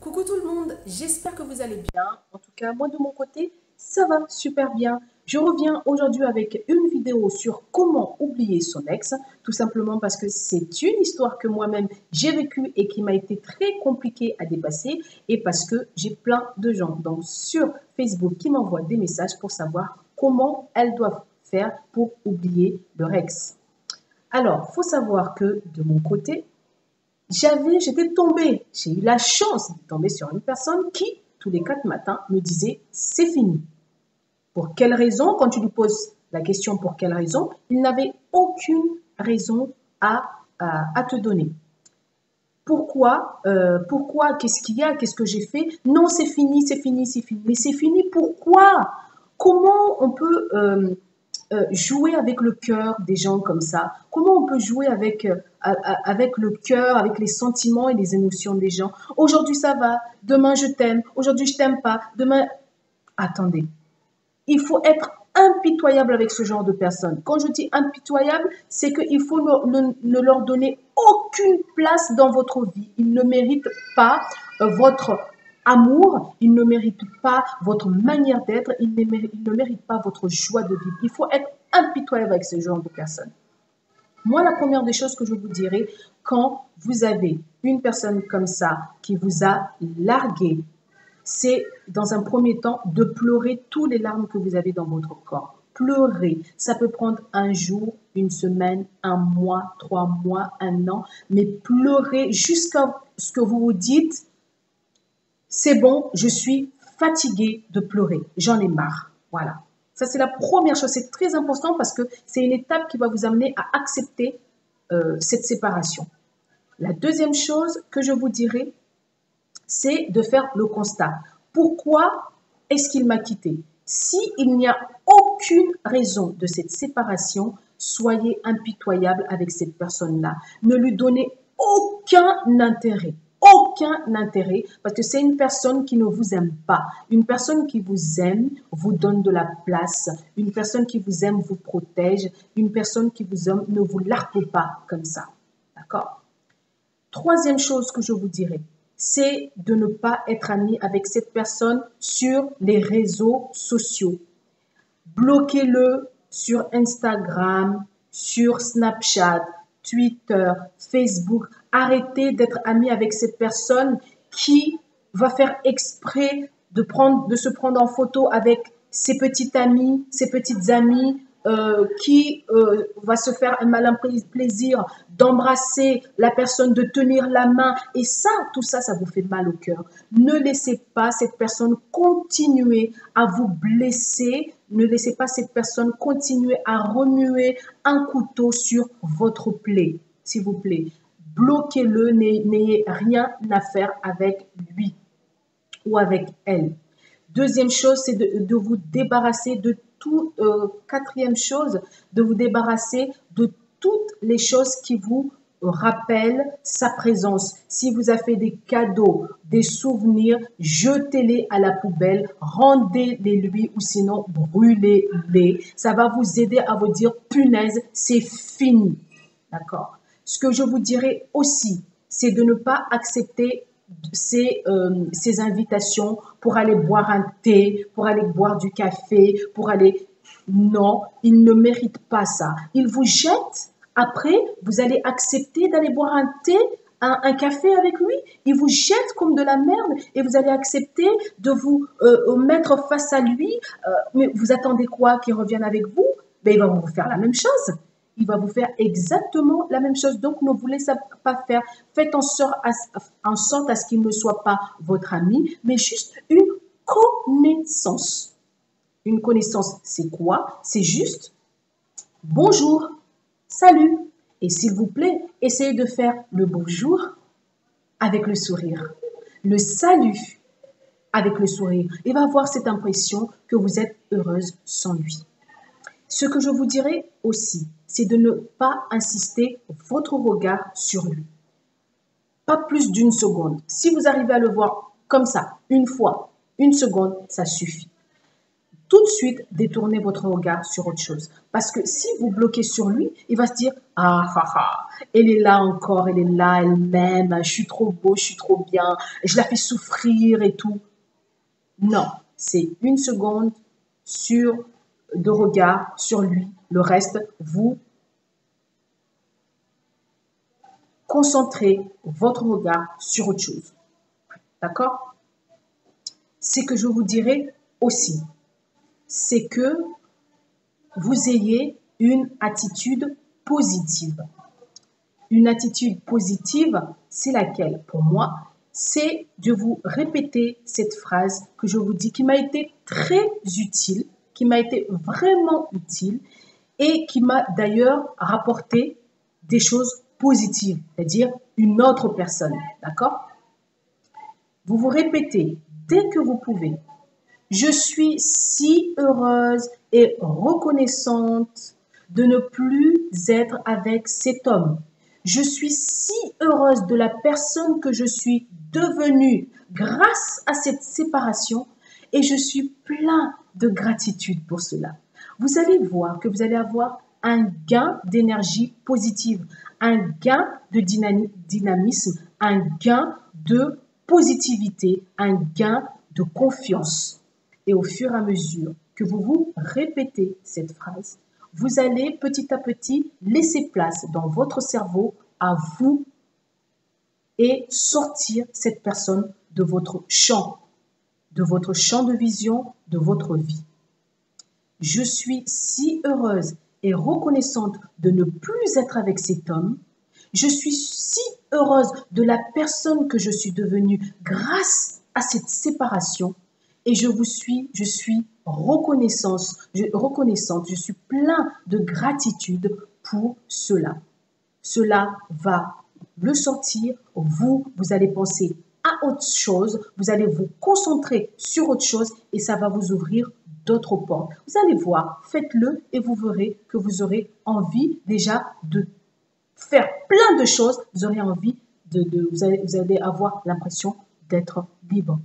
Coucou tout le monde, j'espère que vous allez bien. En tout cas, moi de mon côté, ça va super bien. Je reviens aujourd'hui avec une vidéo sur comment oublier son ex, tout simplement parce que c'est une histoire que moi-même j'ai vécue et qui m'a été très compliquée à dépasser et parce que j'ai plein de gens donc sur Facebook qui m'envoient des messages pour savoir comment elles doivent faire pour oublier leur ex. Alors, faut savoir que de mon côté, j'étais tombée, j'ai eu la chance de tomber sur une personne qui, tous les 4 matins, me disait c'est fini. Pour quelle raison? Quand tu lui poses la question pour quelle raison, il n'avait aucune raison à te donner. Pourquoi? Qu'est-ce qu'il y a? Qu'est-ce que j'ai fait? Non, c'est fini, c'est fini, c'est fini. Mais c'est fini, pourquoi? Comment on peut jouer avec le cœur des gens comme ça? Comment on peut jouer avec le cœur, avec les sentiments et les émotions des gens? Aujourd'hui ça va, demain je t'aime, aujourd'hui je t'aime pas, demain... Attendez, il faut être impitoyable avec ce genre de personnes. Quand je dis impitoyable, c'est qu'il faut ne leur donner aucune place dans votre vie. Ils ne méritent pas votre amour, ils ne méritent pas votre manière d'être, ils ne méritent pas votre joie de vivre. Il faut être impitoyable avec ce genre de personnes. Moi, la première des choses que je vous dirais, quand vous avez une personne comme ça qui vous a largué, c'est dans un premier temps de pleurer toutes les larmes que vous avez dans votre corps. Pleurer, ça peut prendre un jour, une semaine, un mois, 3 mois, un an, mais pleurer jusqu'à ce que vous vous dites, c'est bon, je suis fatiguée de pleurer, j'en ai marre. Voilà. Ça, c'est la première chose. C'est très important parce que c'est une étape qui va vous amener à accepter cette séparation. La deuxième chose que je vous dirais, c'est de faire le constat. Pourquoi est-ce qu'il m'a quitté? S'il n'y a aucune raison de cette séparation, soyez impitoyable avec cette personne-là. Ne lui donnez aucun intérêt. Aucun intérêt, parce que c'est une personne qui ne vous aime pas. Une personne qui vous aime vous donne de la place. Une personne qui vous aime vous protège. Une personne qui vous aime ne vous largue pas comme ça. D'accord? Troisième chose que je vous dirais, c'est de ne pas être ami avec cette personne sur les réseaux sociaux. Bloquez-le sur Instagram, sur Snapchat, Twitter, Facebook. Arrêtez d'être ami avec cette personne qui va faire exprès de se prendre en photo avec ses petits amis, ses petites amies, qui va se faire un malin plaisir d'embrasser la personne, de tenir la main. Et ça, tout ça, ça vous fait mal au cœur. Ne laissez pas cette personne continuer à vous blesser. Ne laissez pas cette personne continuer à remuer un couteau sur votre plaie, s'il vous plaît. Bloquez-le, n'ayez rien à faire avec lui ou avec elle. Deuxième chose, c'est de vous débarrasser de tout. Quatrième chose, de vous débarrasser de toutes les choses qui vous rappellent sa présence. Si vous avez fait des cadeaux, des souvenirs, jetez-les à la poubelle, rendez-les lui ou sinon brûlez-les. Ça va vous aider à vous dire, punaise, c'est fini. D'accord? Ce que je vous dirais aussi, c'est de ne pas accepter ces invitations pour aller boire un thé, pour aller boire du café, pour aller... Non, il ne mérite pas ça. Il vous jette, après, vous allez accepter d'aller boire un thé, un café avec lui. Il vous jette comme de la merde et vous allez accepter de vous mettre face à lui. Mais vous attendez quoi? Qu'il revienne avec vous? Ben, il va vous faire la même chose. Il va vous faire exactement la même chose. Donc, ne vous laissez pas faire. Faites en sorte à ce qu'il ne soit pas votre ami, mais juste une connaissance. Une connaissance, c'est quoi? C'est juste bonjour, salut. Et s'il vous plaît, essayez de faire le bonjour avec le sourire. Le salut avec le sourire. Il va avoir cette impression que vous êtes heureuse sans lui. Ce que je vous dirais aussi, c'est de ne pas insister votre regard sur lui. Pas plus d'une seconde. Si vous arrivez à le voir comme ça, une fois, une seconde, ça suffit. Tout de suite, détournez votre regard sur autre chose. Parce que si vous bloquez sur lui, il va se dire « Ah, ah, ah, Elle est là encore, elle est là, elle m'aime, je suis trop beau, je suis trop bien, je la fais souffrir et tout. Non, c'est une seconde sur de regard sur lui. Le reste, vous concentrez votre regard sur autre chose. D'accord? Ce que je vous dirais aussi, c'est que vous ayez une attitude positive. Une attitude positive, c'est laquelle pour moi? C'est de vous répéter cette phrase que je vous dis qui m'a été très utile, qui m'a été vraiment utile et qui m'a d'ailleurs rapporté des choses positives, c'est-à-dire une autre personne. D'accord? Vous vous répétez dès que vous pouvez. Je suis si heureuse et reconnaissante de ne plus être avec cet homme. Je suis si heureuse de la personne que je suis devenue grâce à cette séparation et je suis plein de gratitude pour cela. Vous allez voir que vous allez avoir un gain d'énergie positive, un gain de dynamisme, un gain de positivité, un gain de confiance. Et au fur et à mesure que vous vous répétez cette phrase, vous allez petit à petit laisser place dans votre cerveau à vous et sortir cette personne de votre champ de vision, de votre vie. Je suis si heureuse et reconnaissante de ne plus être avec cet homme. Je suis si heureuse de la personne que je suis devenue grâce à cette séparation. Et je suis reconnaissante, je suis plein de gratitude pour cela. Cela va le sortir, vous allez penser à autre chose, vous allez vous concentrer sur autre chose et ça va vous ouvrir d'autres portes. Vous allez voir, faites-le et vous verrez que vous aurez envie déjà de faire plein de choses, vous aurez envie vous allez avoir l'impression d'être libre.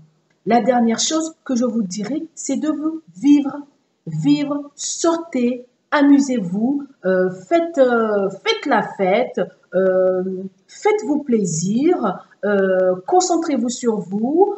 La dernière chose que je vous dirai, c'est de vous vivre. Vivre, sortez, amusez-vous, faites la fête, faites-vous plaisir, concentrez-vous sur vous,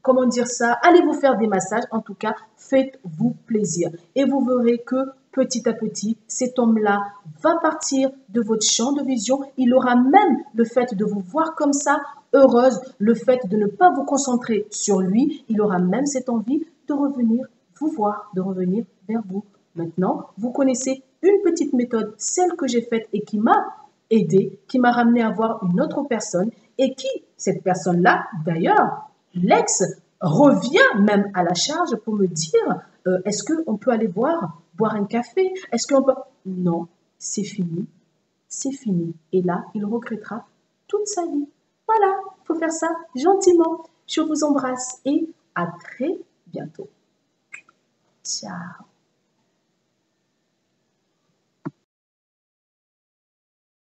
comment dire ça, allez vous faire des massages, en tout cas, faites-vous plaisir. Et vous verrez que petit à petit, cet homme-là va partir de votre champ de vision. Il aura même le fait de vous voir comme ça, heureuse, le fait de ne pas vous concentrer sur lui. Il aura même cette envie de revenir vous voir, de revenir vers vous. Maintenant, vous connaissez une petite méthode, celle que j'ai faite et qui m'a aidé, qui m'a ramené à voir une autre personne et qui, cette personne-là, d'ailleurs, l'ex revient même à la charge pour me dire est-ce qu'on peut aller boire un café? Est-ce qu'on peut... Non, c'est fini. C'est fini. Et là, il regrettera toute sa vie. Voilà, il faut faire ça gentiment. Je vous embrasse et à très bientôt. Ciao.